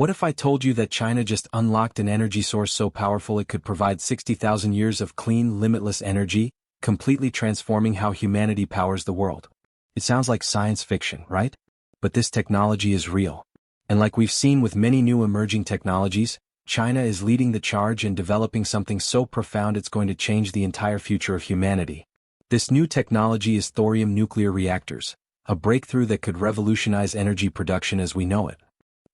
What if I told you that China just unlocked an energy source so powerful it could provide 60,000 years of clean, limitless energy, completely transforming how humanity powers the world? It sounds like science fiction, right? But this technology is real. And like we've seen with many new emerging technologies, China is leading the charge in developing something so profound it's going to change the entire future of humanity. This new technology is thorium nuclear reactors, a breakthrough that could revolutionize energy production as we know it.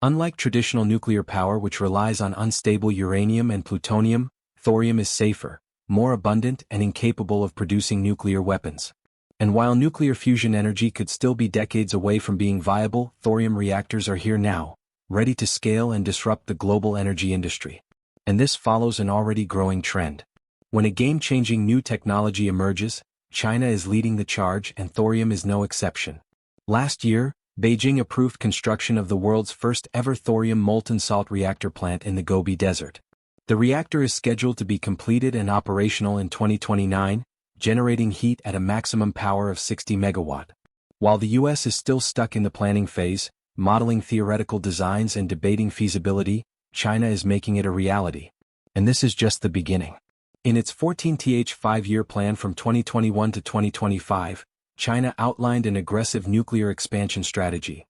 Unlike traditional nuclear power which relies on unstable uranium and plutonium, thorium is safer, more abundant and incapable of producing nuclear weapons. And while nuclear fusion energy could still be decades away from being viable, thorium reactors are here now, ready to scale and disrupt the global energy industry. And this follows an already growing trend. When a game-changing new technology emerges, China is leading the charge and thorium is no exception. Last year, Beijing approved construction of the world's first ever thorium molten salt reactor plant in the Gobi Desert. The reactor is scheduled to be completed and operational in 2029, generating heat at a maximum power of 60 megawatt. While the US is still stuck in the planning phase, modeling theoretical designs and debating feasibility, China is making it a reality. And this is just the beginning. In its 14th five-year plan from 2021 to 2025, China outlined an aggressive nuclear expansion strategy.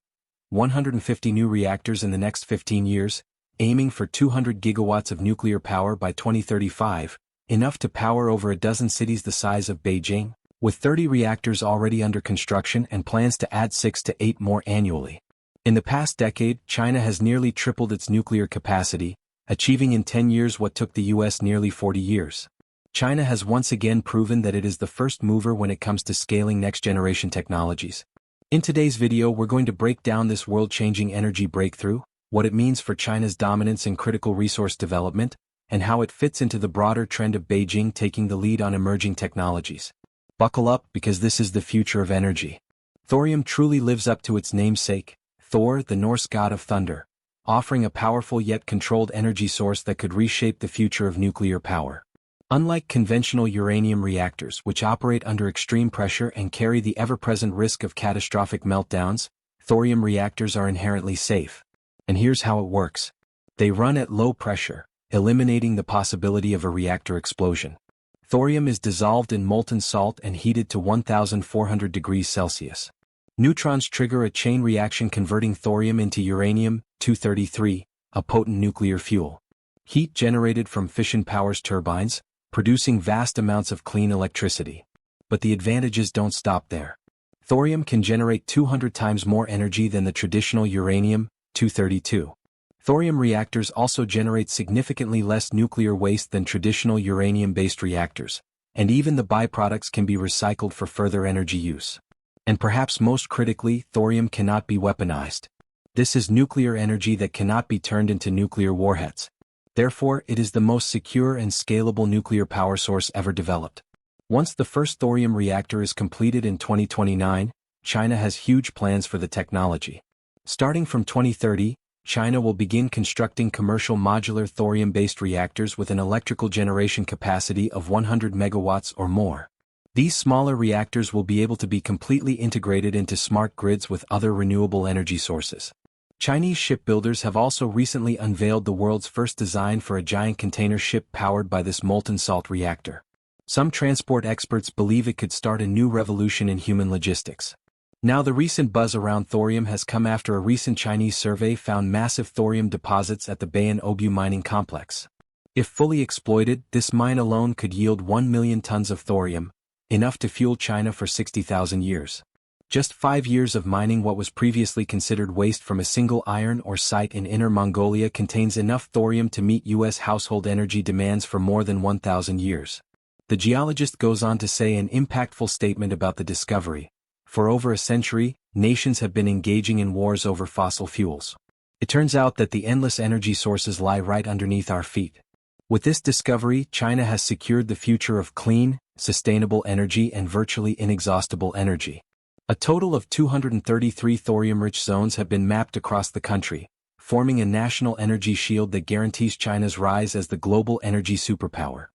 150 new reactors in the next 15 years, aiming for 200 gigawatts of nuclear power by 2035, enough to power over a dozen cities the size of Beijing, with 30 reactors already under construction and plans to add 6 to 8 more annually. In the past decade, China has nearly tripled its nuclear capacity, achieving in 10 years what took the US nearly 40 years. China has once again proven that it is the first mover when it comes to scaling next-generation technologies. In today's video, we're going to break down this world-changing energy breakthrough, what it means for China's dominance in critical resource development, and how it fits into the broader trend of Beijing taking the lead on emerging technologies. Buckle up because this is the future of energy. Thorium truly lives up to its namesake, Thor, the Norse god of thunder, offering a powerful yet controlled energy source that could reshape the future of nuclear power. Unlike conventional uranium reactors which operate under extreme pressure and carry the ever-present risk of catastrophic meltdowns, thorium reactors are inherently safe. And here's how it works. They run at low pressure, eliminating the possibility of a reactor explosion. Thorium is dissolved in molten salt and heated to 1,400 degrees Celsius. Neutrons trigger a chain reaction converting thorium into uranium-233, a potent nuclear fuel. Heat generated from fission powers turbines, producing vast amounts of clean electricity. But the advantages don't stop there. Thorium can generate 200 times more energy than the traditional uranium-232. Thorium reactors also generate significantly less nuclear waste than traditional uranium-based reactors, and even the byproducts can be recycled for further energy use. And perhaps most critically, thorium cannot be weaponized. This is nuclear energy that cannot be turned into nuclear warheads. Therefore, it is the most secure and scalable nuclear power source ever developed. Once the first thorium reactor is completed in 2029, China has huge plans for the technology. Starting from 2030, China will begin constructing commercial modular thorium-based reactors with an electrical generation capacity of 100 megawatts or more. These smaller reactors will be able to be completely integrated into smart grids with other renewable energy sources. Chinese shipbuilders have also recently unveiled the world's first design for a giant container ship powered by this molten salt reactor. Some transport experts believe it could start a new revolution in human logistics. Now, the recent buzz around thorium has come after a recent Chinese survey found massive thorium deposits at the Bayan Obu mining complex. If fully exploited, this mine alone could yield 1 million tons of thorium, enough to fuel China for 60,000 years. Just 5 years of mining what was previously considered waste from a single iron ore site in Inner Mongolia contains enough thorium to meet U.S. household energy demands for more than 1,000 years. The geologist goes on to say an impactful statement about the discovery. For over a century, nations have been engaging in wars over fossil fuels. It turns out that the endless energy sources lie right underneath our feet. With this discovery, China has secured the future of clean, sustainable energy and virtually inexhaustible energy. A total of 233 thorium-rich zones have been mapped across the country, forming a national energy shield that guarantees China's rise as the global energy superpower.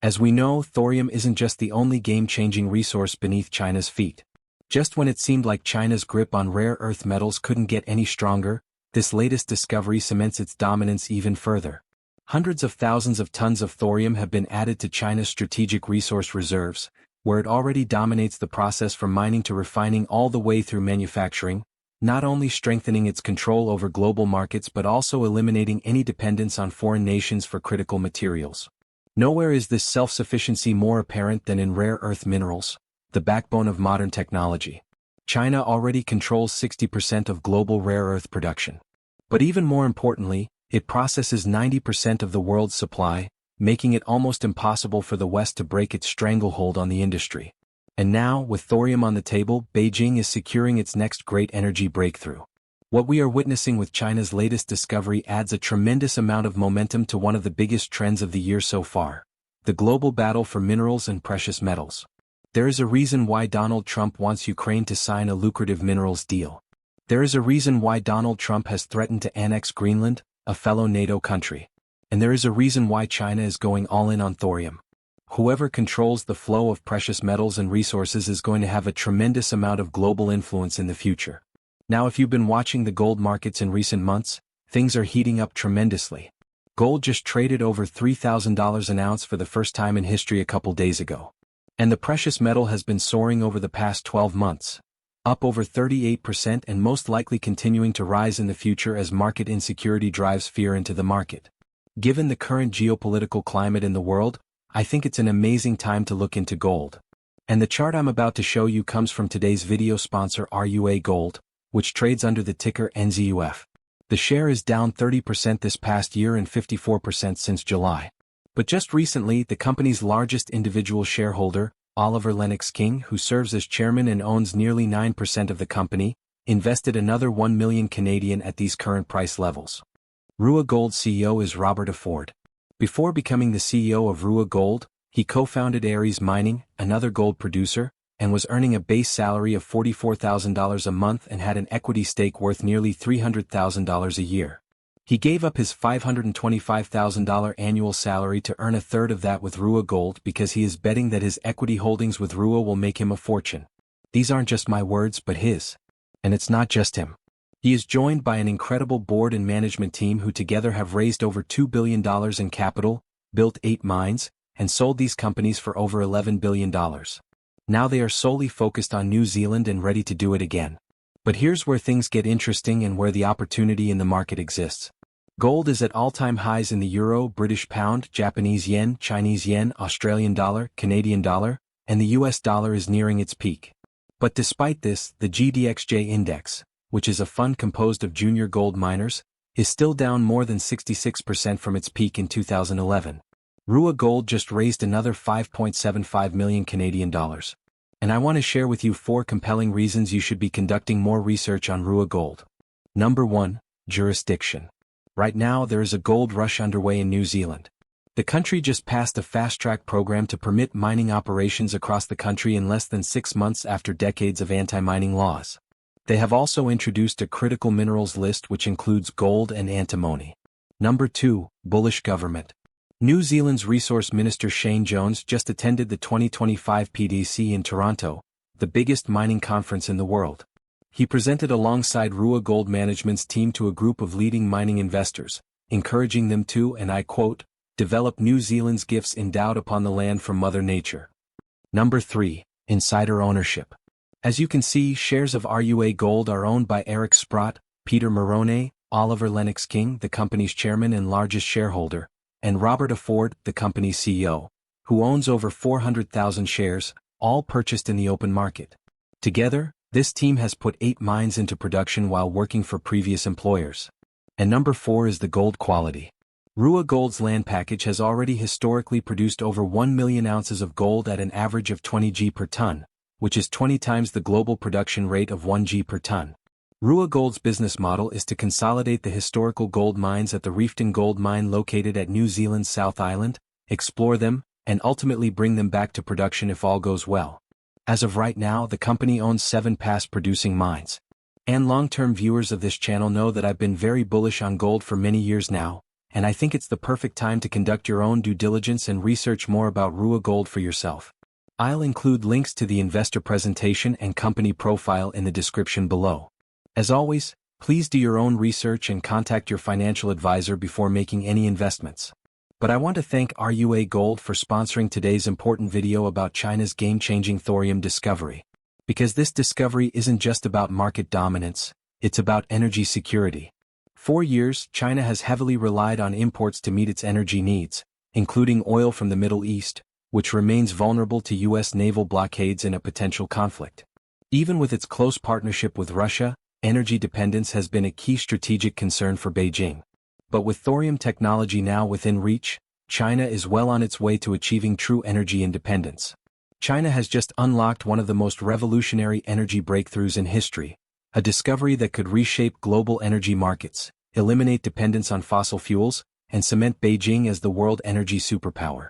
As we know, thorium isn't just the only game-changing resource beneath China's feet. Just when it seemed like China's grip on rare earth metals couldn't get any stronger, This latest discovery cements its dominance even further. Hundreds of thousands of tons of thorium have been added to China's strategic resource reserves, where it already dominates the process from mining to refining all the way through manufacturing, not only strengthening its control over global markets but also eliminating any dependence on foreign nations for critical materials. Nowhere is this self-sufficiency more apparent than in rare earth minerals, the backbone of modern technology. China already controls 60% of global rare earth production. But even more importantly, it processes 90% of the world's supply, making it almost impossible for the West to break its stranglehold on the industry. And now, with thorium on the table, Beijing is securing its next great energy breakthrough. What we are witnessing with China's latest discovery adds a tremendous amount of momentum to one of the biggest trends of the year so far: the global battle for minerals and precious metals. There is a reason why Donald Trump wants Ukraine to sign a lucrative minerals deal. There is a reason why Donald Trump has threatened to annex Greenland, a fellow NATO country. And there is a reason why China is going all in on thorium. Whoever controls the flow of precious metals and resources is going to have a tremendous amount of global influence in the future. Now, if you've been watching the gold markets in recent months, things are heating up tremendously. Gold just traded over $3,000 an ounce for the first time in history a couple days ago. And the precious metal has been soaring over the past 12 months, up over 38% and most likely continuing to rise in the future as market insecurity drives fear into the market. Given the current geopolitical climate in the world, I think it's an amazing time to look into gold. And the chart I'm about to show you comes from today's video sponsor RUA Gold, which trades under the ticker NZUF. The share is down 30% this past year and 54% since July. But just recently, the company's largest individual shareholder, Oliver Lennox King, who serves as chairman and owns nearly 9% of the company, invested another 1 million Canadian at these current price levels. Rua Gold CEO is Robert Afford. Before becoming the CEO of Rua Gold, he co-founded Aries Mining, another gold producer, and was earning a base salary of $44,000 a month and had an equity stake worth nearly $300,000 a year. He gave up his $525,000 annual salary to earn a third of that with Rua Gold because he is betting that his equity holdings with Rua will make him a fortune. These aren't just my words but his. And it's not just him. He is joined by an incredible board and management team who together have raised over $2 billion in capital, built 8 mines, and sold these companies for over $11 billion. Now they are solely focused on New Zealand and ready to do it again. But here's where things get interesting and where the opportunity in the market exists. Gold is at all-time highs in the euro, British pound, Japanese yen, Chinese yen, Australian dollar, Canadian dollar, and the US dollar is nearing its peak. But despite this, the GDXJ index, which is a fund composed of junior gold miners, is still down more than 66% from its peak in 2011. Rua Gold just raised another 5.75 million Canadian dollars. And I want to share with you 4 compelling reasons you should be conducting more research on Rua Gold. Number 1, jurisdiction. Right now there is a gold rush underway in New Zealand. The country just passed a fast-track program to permit mining operations across the country in less than 6 months after decades of anti-mining laws. They have also introduced a critical minerals list which includes gold and antimony. Number 2, bullish government. New Zealand's Resource Minister Shane Jones just attended the 2025 PDC in Toronto, the biggest mining conference in the world. He presented alongside Rua Gold Management's team to a group of leading mining investors, encouraging them to, and I quote, develop New Zealand's gifts endowed upon the land from Mother Nature. Number 3, insider ownership. As you can see, shares of RUA Gold are owned by Eric Sprott, Peter Marrone, Oliver Lennox King, the company's chairman and largest shareholder, and Robert Afford, the company's CEO, who owns over 400,000 shares, all purchased in the open market. Together, this team has put 8 mines into production while working for previous employers. And number 4 is the gold quality. Rua Gold's land package has already historically produced over 1 million ounces of gold at an average of 20 g per ton, which is 20 times the global production rate of 1 g per ton. Rua Gold's business model is to consolidate the historical gold mines at the Reefton Gold Mine located at New Zealand's South Island, explore them, and ultimately bring them back to production if all goes well. As of right now, the company owns 7 past-producing mines. And long-term viewers of this channel know that I've been very bullish on gold for many years now, and I think it's the perfect time to conduct your own due diligence and research more about Rua Gold for yourself. I'll include links to the investor presentation and company profile in the description below. As always, Please do your own research and contact your financial advisor before making any investments. But I want to thank RUA Gold for sponsoring today's important video about China's game-changing thorium discovery. Because this discovery isn't just about market dominance, it's about energy security. For years, China has heavily relied on imports to meet its energy needs, including oil from the Middle East, which remains vulnerable to U.S. naval blockades in a potential conflict. Even with its close partnership with Russia, energy dependence has been a key strategic concern for Beijing. But with thorium technology now within reach, China is well on its way to achieving true energy independence. China has just unlocked one of the most revolutionary energy breakthroughs in history, a discovery that could reshape global energy markets, eliminate dependence on fossil fuels, and cement Beijing as the world energy superpower.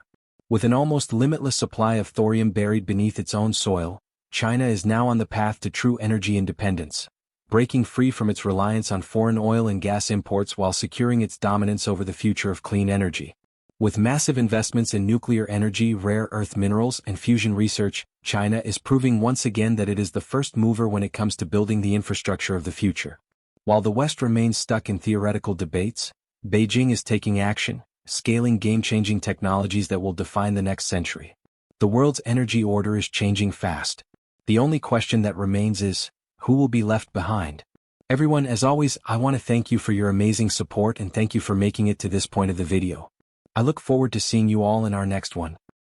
With an almost limitless supply of thorium buried beneath its own soil, China is now on the path to true energy independence, breaking free from its reliance on foreign oil and gas imports while securing its dominance over the future of clean energy. With massive investments in nuclear energy, rare earth minerals, and fusion research, China is proving once again that it is the first mover when it comes to building the infrastructure of the future. While the West remains stuck in theoretical debates, Beijing is taking action, scaling game-changing technologies that will define the next century. The world's energy order is changing fast. The only question that remains is, who will be left behind? Everyone, as always, I want to thank you for your amazing support and thank you for making it to this point of the video. I look forward to seeing you all in our next one.